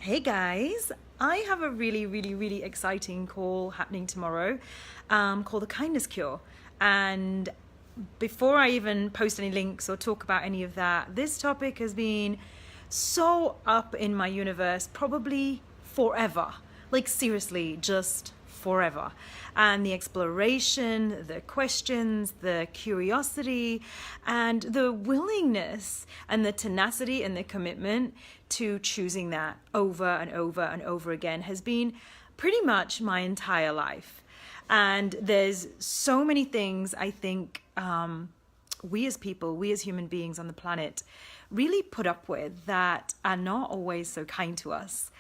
Hey guys, I have a really exciting call happening tomorrow called the Kindness Cure. And before I even post any links or talk about any of that, this topic has been so up in my universe probably forever. Like seriously, just forever. And the exploration, the questions, the curiosity, and the willingness and the tenacity and the commitment to choosing that over and over and over again has been pretty much my entire life. And there's so many things I think we as people, we as human beings on the planet really put up with that are not always so kind to us.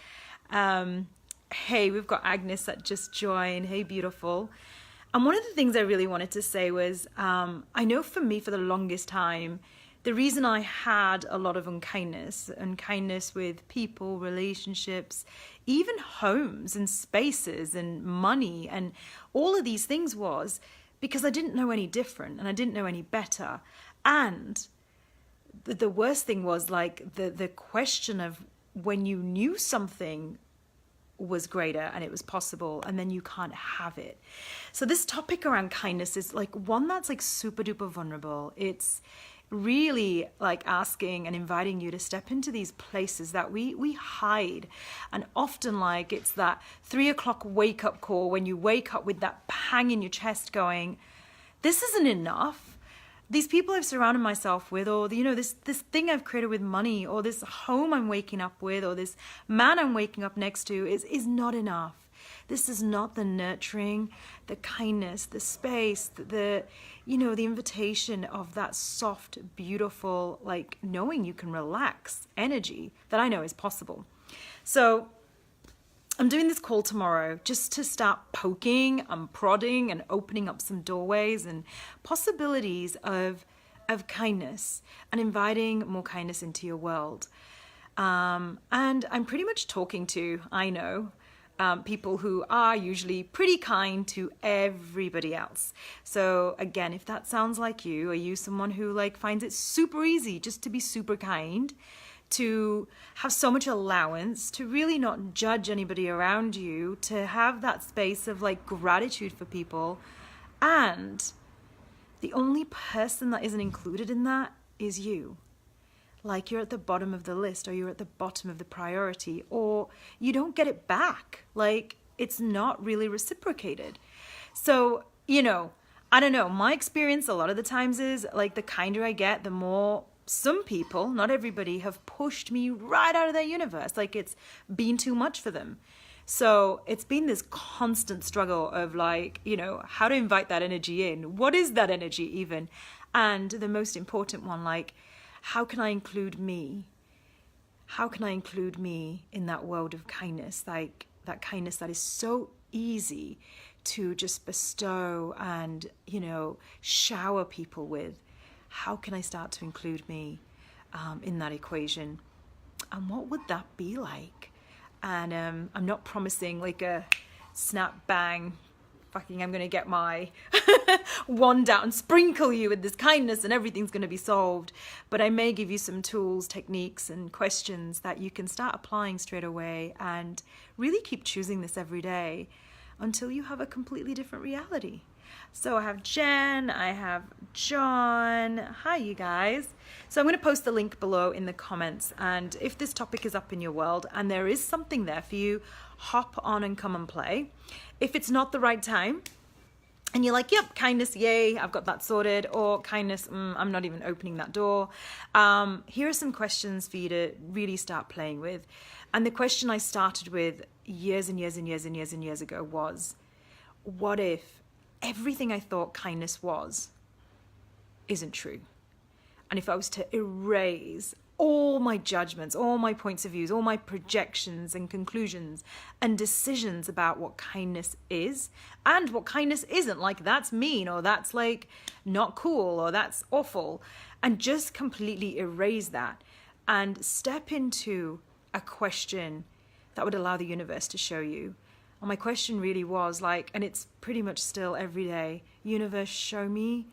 Hey, we've got Agnes that just joined. Hey, beautiful. And one of the things I really wanted to say was, I know for me, for the longest time, the reason I had a lot of unkindness with people, relationships, even homes and spaces and money and all of these things was because I didn't know any different and I didn't know any better. And the worst thing was like the question of when you knew something was greater and it was possible and then you can't have it. So this topic around kindness is like one that's like super duper vulnerable. It's really like asking and inviting you to step into these places that we hide. And often like it's that 3 o'clock wake up call when you wake up with that pang in your chest going, this isn't enough. These people I've surrounded myself with, or this thing I've created with money, or this home I'm waking up with, or this man I'm waking up next to is not enough. This is not the nurturing, the kindness, the space, the invitation of that soft, beautiful, like knowing you can relax energy that I know is possible. So I'm doing this call tomorrow just to start poking and prodding and opening up some doorways and possibilities of kindness and inviting more kindness into your world. And I'm pretty much talking to, I know, people who are usually pretty kind to everybody else. So again, if that sounds like you, are you someone who like finds it super easy just to be super kind, to have so much allowance, to really not judge anybody around you, to have that space of like gratitude for people, and the only person that isn't included in that is you. Like you're at the bottom of the list, or you're at the bottom of the priority, or you don't get it back. Like it's not really reciprocated. So, I don't know, my experience a lot of the times is like the kinder I get, the more some people, not everybody, have pushed me right out of their universe. Like it's been too much for them. So it's been this constant struggle of like, how to invite that energy in. What is that energy even? And the most important one, like, how can I include me? How can I include me in that world of kindness? Like that kindness that is so easy to just bestow and, shower people with. How can I start to include me in that equation? And what would that be like? And I'm not promising like a snap bang, fucking I'm going to get my wand out and sprinkle you with this kindness and everything's going to be solved. But I may give you some tools, techniques, and questions that you can start applying straight away and really keep choosing this every day until you have a completely different reality. So I have Jen, I have John. Hi, you guys. So I'm going to post the link below in the comments. And if this topic is up in your world and there is something there for you, hop on and come and play. If it's not the right time and you're like, yep, kindness, yay, I've got that sorted, or kindness, I'm not even opening that door. Here are some questions for you to really start playing with. And the question I started with years ago was, what if everything I thought kindness was isn't true? And if I was to erase all my judgments, all my points of views, all my projections and conclusions and decisions about what kindness is and what kindness isn't, like that's mean or that's like not cool or that's awful, and just completely erase that and step into a question that would allow the universe to show you. And my question really was like, and it's pretty much still every day, universe, show me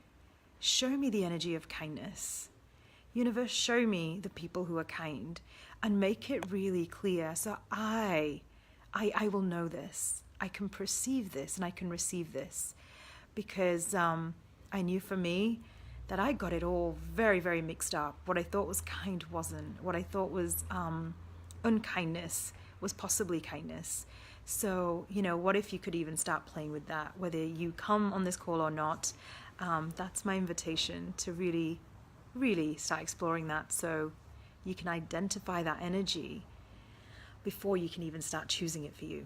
the energy of kindness. Universe, show me the people who are kind. and make it really clear. So I will know this. I can perceive this and I can receive this, because I knew for me that I got it all very, very mixed up. What I thought was kind wasn't. What I thought was unkindness was possibly kindness. So, what if you could even start playing with that? Whether you come on this call or not, that's my invitation to really, really start exploring that, so you can identify that energy before you can even start choosing it for you.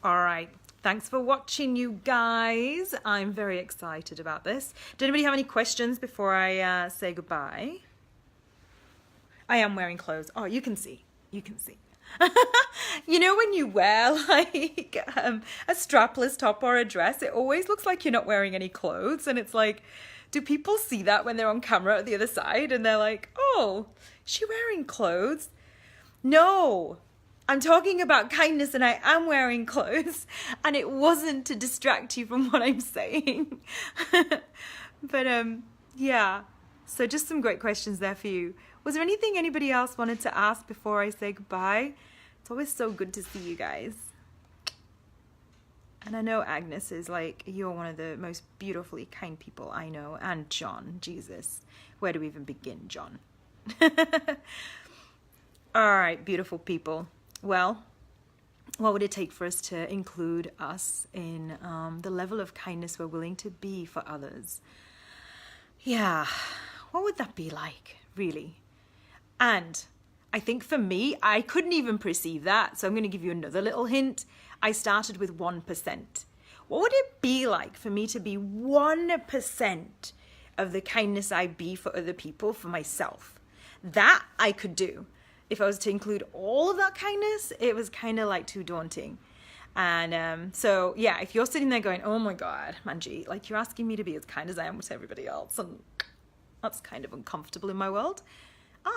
All right. Thanks for watching, you guys. I'm very excited about this. Did anybody have any questions before I say goodbye? I am wearing clothes. Oh, you can see. You can see. When you wear like a strapless top or a dress, it always looks like you're not wearing any clothes. And it's like, do people see that when they're on camera at the other side? And they're like, oh, is she wearing clothes? No. I'm talking about kindness, and I am wearing clothes, and it wasn't to distract you from what I'm saying. But yeah, so just some great questions there for you. Was there anything anybody else wanted to ask before I say goodbye? It's always so good to see you guys. And I know Agnes is like, you're one of the most beautifully kind people I know. And John, Jesus, where do we even begin, John? All right, beautiful people. Well, what would it take for us to include us in the level of kindness we're willing to be for others? Yeah, what would that be like, really? And I think for me, I couldn't even perceive that. So I'm going to give you another little hint. I started with 1%. What would it be like for me to be 1% of the kindness I be for other people, for myself? That I could do. If I was to include all of that kindness, it was kind of like too daunting. And so, yeah, if you're sitting there going, oh my God, Manjit, like you're asking me to be as kind as I am with everybody else, and that's kind of uncomfortable in my world,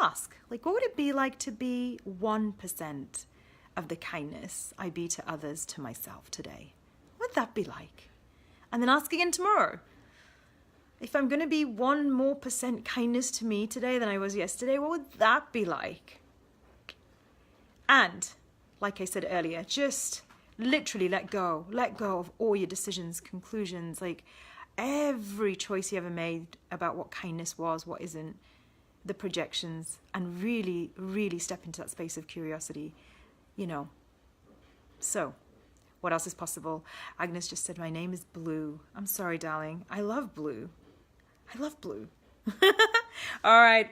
ask, like, what would it be like to be 1% of the kindness I be to others, to myself today? What would that be like? And then ask again tomorrow. If I'm going to be 1% more kindness to me today than I was yesterday, what would that be like? And, like I said earlier, just literally let go of all your decisions, conclusions, like every choice you ever made about what kindness was, what isn't, the projections, and really, really step into that space of curiosity, So, what else is possible? Agnes just said, my name is Blue. I'm sorry, darling. I love blue. I love blue. All right.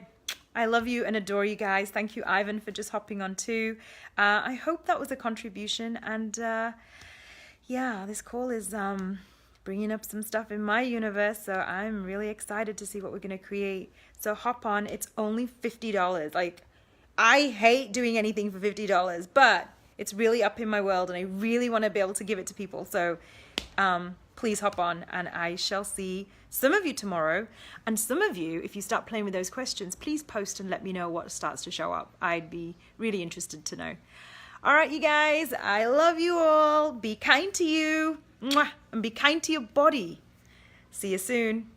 I love you and adore you guys. Thank you, Ivan, for just hopping on too. I hope that was a contribution. And yeah, this call is bringing up some stuff in my universe. So I'm really excited to see what we're going to create. So hop on. It's only $50. Like, I hate doing anything for $50, but it's really up in my world and I really want to be able to give it to people. So please hop on, and I shall see some of you tomorrow. And some of you, if you start playing with those questions, please post and let me know what starts to show up. I'd be really interested to know. All right, you guys, I love you all. Be kind to you. Mwah, and be kind to your body. See you soon.